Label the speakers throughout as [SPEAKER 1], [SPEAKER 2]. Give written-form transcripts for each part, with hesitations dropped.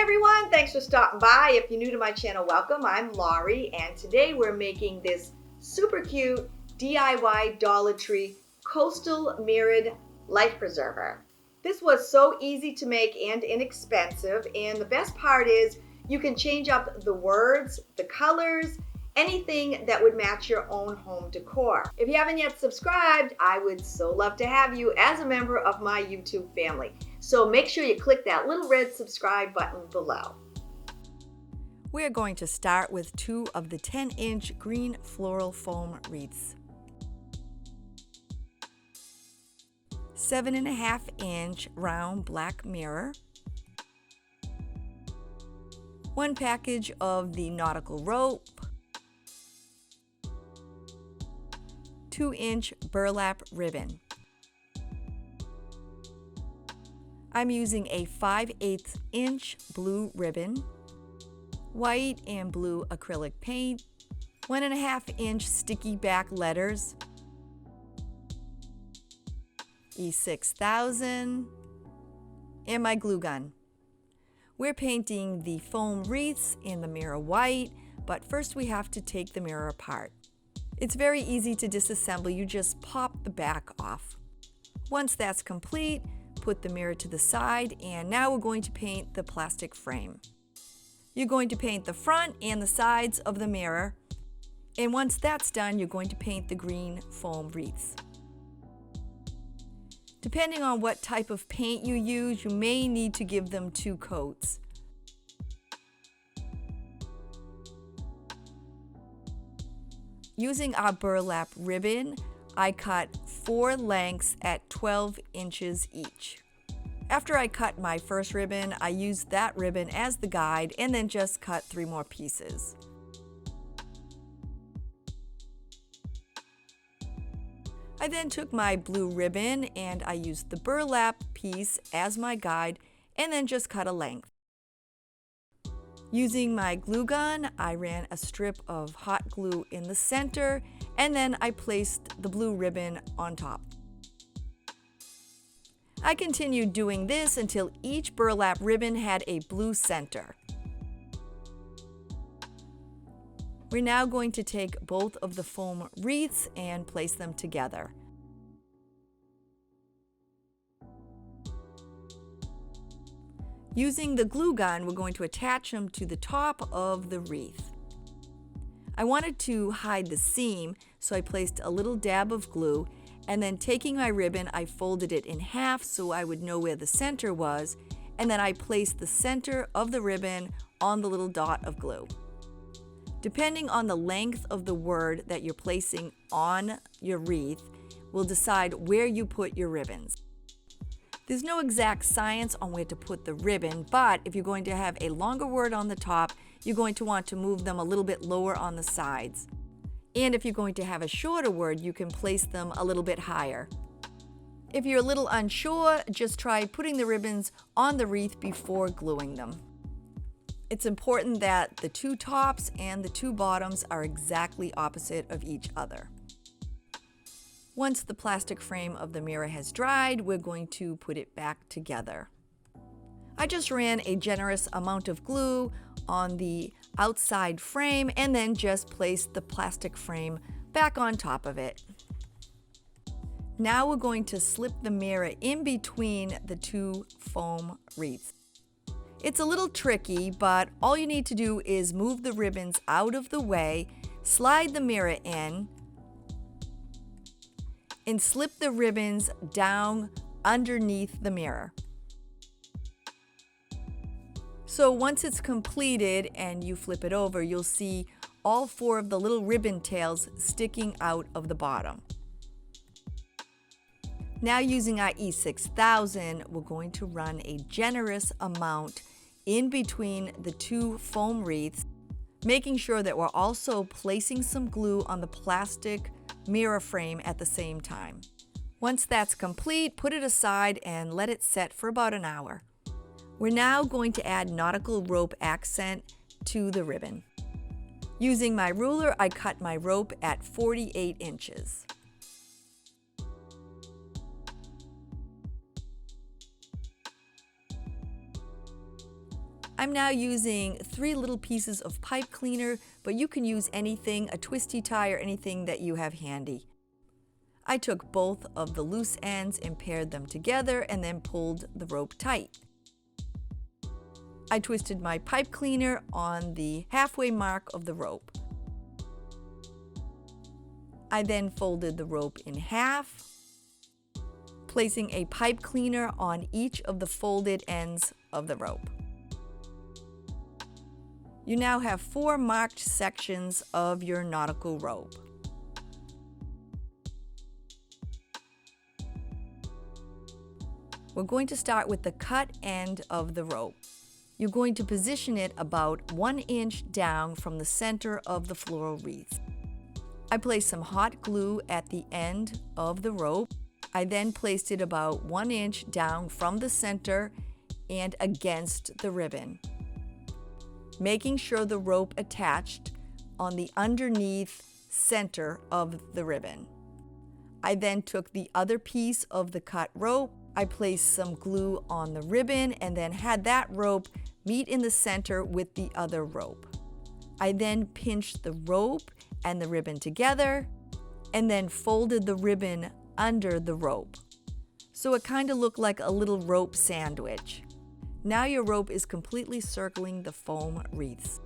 [SPEAKER 1] everyone, thanks for stopping by. If you're new to my channel, welcome. I'm Laurie, and today we're making this super cute DIY Dollar Tree coastal mirrored life preserver. This was so easy to make and inexpensive, and the best part is you can change up the words, the colors, anything that would match your own home decor. If you haven't yet subscribed, I would so love to have you as a member of my YouTube family. So make sure you click that little red subscribe button below.
[SPEAKER 2] We're going to start with 2 of the 10-inch green floral foam wreaths. 7.5-inch round black mirror. 1 package of the nautical rope. 2-inch burlap ribbon. I'm using a 5/8-inch blue ribbon, white and blue acrylic paint, 1.5-inch sticky back letters, E6000, and my glue gun. We're painting the foam wreaths in the mirror white, but first we have to take the mirror apart. It's very easy to disassemble. You just pop the back off. Once that's complete, put the mirror to the side, and now we're going to paint the plastic frame. You're going to paint the front and the sides of the mirror, and once that's done, you're going to paint the green foam wreaths. Depending on what type of paint you use, you may need to give them 2 coats. Using our burlap ribbon, I cut 4 lengths at 12 inches each. After I cut my first ribbon, I used that ribbon as the guide and then just cut 3 more pieces. I then took my blue ribbon and I used the burlap piece as my guide and then just cut a length. Using my glue gun, I ran a strip of hot glue in the center and then I placed the blue ribbon on top. I continued doing this until each burlap ribbon had a blue center. We're now going to take both of the foam wreaths and place them together. Using the glue gun, we're going to attach them to the top of the wreath. I wanted to hide the seam, so I placed a little dab of glue, and then taking my ribbon, I folded it in half so I would know where the center was, and then I placed the center of the ribbon on the little dot of glue. Depending on the length of the word that you're placing on your wreath will decide where you put your ribbons. There's no exact science on where to put the ribbon, but if you're going to have a longer word on the top, you're going to want to move them a little bit lower on the sides. And if you're going to have a shorter word, you can place them a little bit higher. If you're a little unsure, just try putting the ribbons on the wreath before gluing them. It's important that the 2 tops and the 2 bottoms are exactly opposite of each other. Once the plastic frame of the mirror has dried, we're going to put it back together. I just ran a generous amount of glue on the outside frame and then just placed the plastic frame back on top of it. Now we're going to slip the mirror in between the 2 foam wreaths. It's a little tricky, but all you need to do is move the ribbons out of the way, slide the mirror in, and slip the ribbons down underneath the mirror. So once it's completed and you flip it over, you'll see all 4 of the little ribbon tails sticking out of the bottom. Now using our E6000, we're going to run a generous amount in between the 2 foam wreaths, making sure that we're also placing some glue on the plastic mirror frame at the same time. Once that's complete, put it aside and let it set for about an hour. We're now going to add nautical rope accent to the ribbon. Using my ruler, I cut my rope at 48 inches. I'm now using 3 little pieces of pipe cleaner, but you can use anything, a twisty tie or anything that you have handy. I took both of the loose ends and paired them together and then pulled the rope tight. I twisted my pipe cleaner on the halfway mark of the rope. I then folded the rope in half, placing a pipe cleaner on each of the folded ends of the rope. You now have 4 marked sections of your nautical rope. We're going to start with the cut end of the rope. You're going to position it about 1 inch down from the center of the floral wreath. I placed some hot glue at the end of the rope. I then placed it about 1 inch down from the center and against the ribbon, making sure the rope attached on the underneath center of the ribbon. I then took the other piece of the cut rope. I placed some glue on the ribbon and then had that rope meet in the center with the other rope. I then pinched the rope and the ribbon together and then folded the ribbon under the rope. So it kind of looked like a little rope sandwich. Now your rope is completely circling the foam wreaths.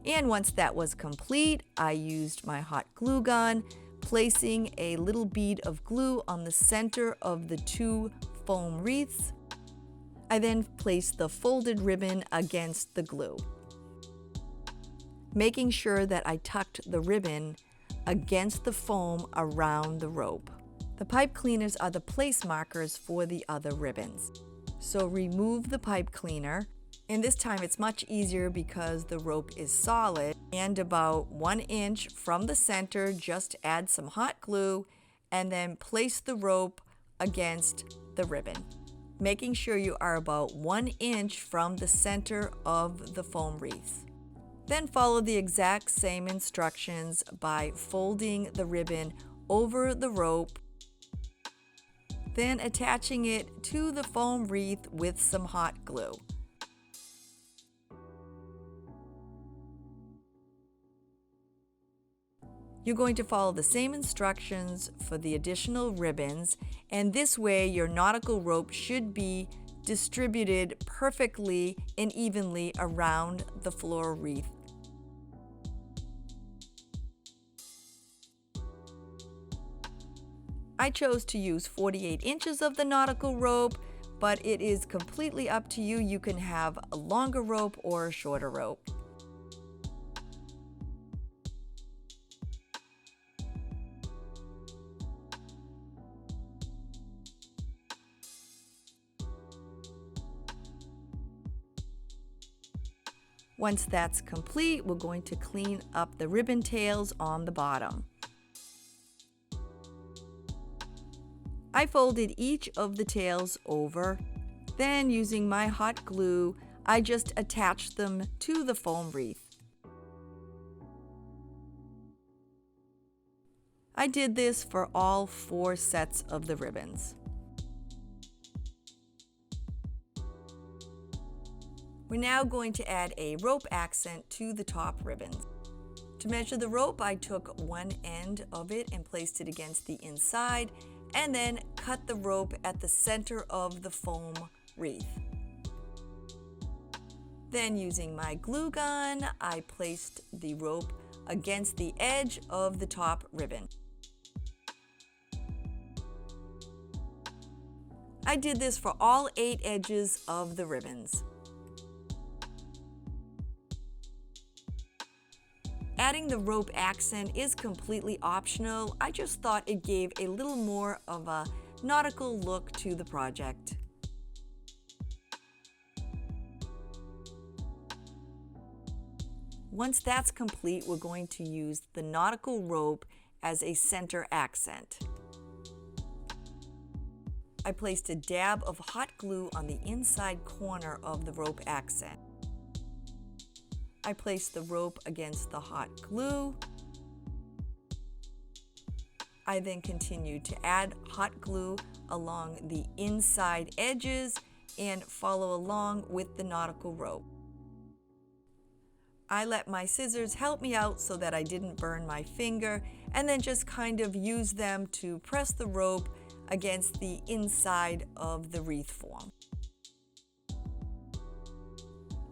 [SPEAKER 2] And once that was complete, I used my hot glue gun, placing a little bead of glue on the center of the 2 foam wreaths. I then placed the folded ribbon against the glue, making sure that I tucked the ribbon against the foam around the rope. The pipe cleaners are the place markers for the other ribbons. So remove the pipe cleaner, and this time it's much easier because the rope is solid, and about 1 inch from the center, just add some hot glue and then place the rope against the ribbon, making sure you are about 1 inch from the center of the foam wreath. Then follow the exact same instructions by folding the ribbon over the rope, then attaching it to the foam wreath with some hot glue. You're going to follow the same instructions for the additional ribbons, and this way your nautical rope should be distributed perfectly and evenly around the floral wreath. I chose to use 48 inches of the nautical rope, but it is completely up to you. You can have a longer rope or a shorter rope. Once that's complete, we're going to clean up the ribbon tails on the bottom. I folded each of the tails over, then using my hot glue, I just attached them to the foam wreath. I did this for all 4 sets of the ribbons. We're now going to add a rope accent to the top ribbons. To measure the rope, I took 1 end of it and placed it against the inside, and then cut the rope at the center of the foam wreath. Then using my glue gun, I placed the rope against the edge of the top ribbon. I did this for all 8 edges of the ribbons. Adding the rope accent is completely optional. I just thought it gave a little more of a nautical look to the project. Once that's complete, we're going to use the nautical rope as a center accent. I placed a dab of hot glue on the inside corner of the rope accent. I placed the rope against the hot glue. I then continued to add hot glue along the inside edges and follow along with the nautical rope. I let my scissors help me out so that I didn't burn my finger, and then just kind of use them to press the rope against the inside of the wreath form.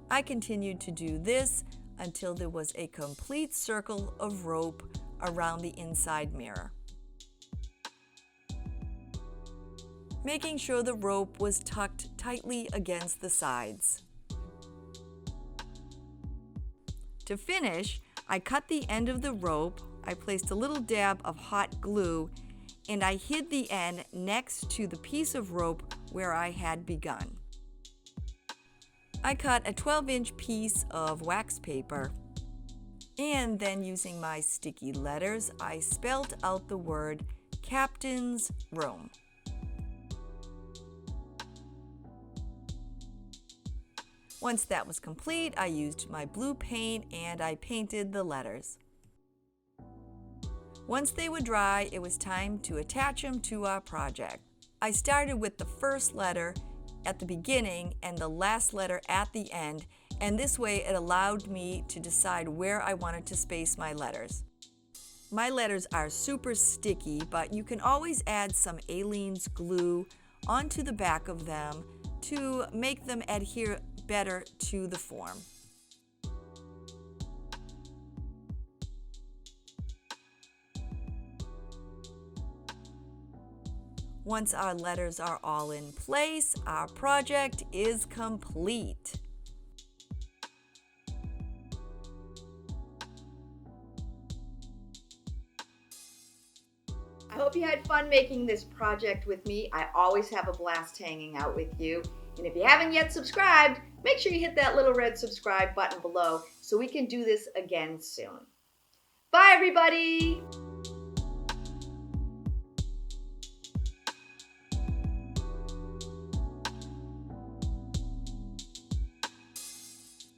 [SPEAKER 2] I continued to do this until there was a complete circle of rope around the inside mirror. Making sure the rope was tucked tightly against the sides. To finish, I cut the end of the rope, I placed a little dab of hot glue, and I hid the end next to the piece of rope where I had begun. I cut a 12-inch piece of wax paper, and then using my sticky letters, I spelled out the word Captain's Room. Once that was complete, I used my blue paint and I painted the letters. Once they were dry, it was time to attach them to our project. I started with the first letter at the beginning and the last letter at the end, and this way it allowed me to decide where I wanted to space my letters. My letters are super sticky, but you can always add some Aleene's glue onto the back of them to make them adhere better to the form. Once our letters are all in place, our project is complete.
[SPEAKER 1] I hope you had fun making this project with me. I always have a blast hanging out with you. And if you haven't yet subscribed, make sure you hit that little red subscribe button below so we can do this again soon. Bye, everybody!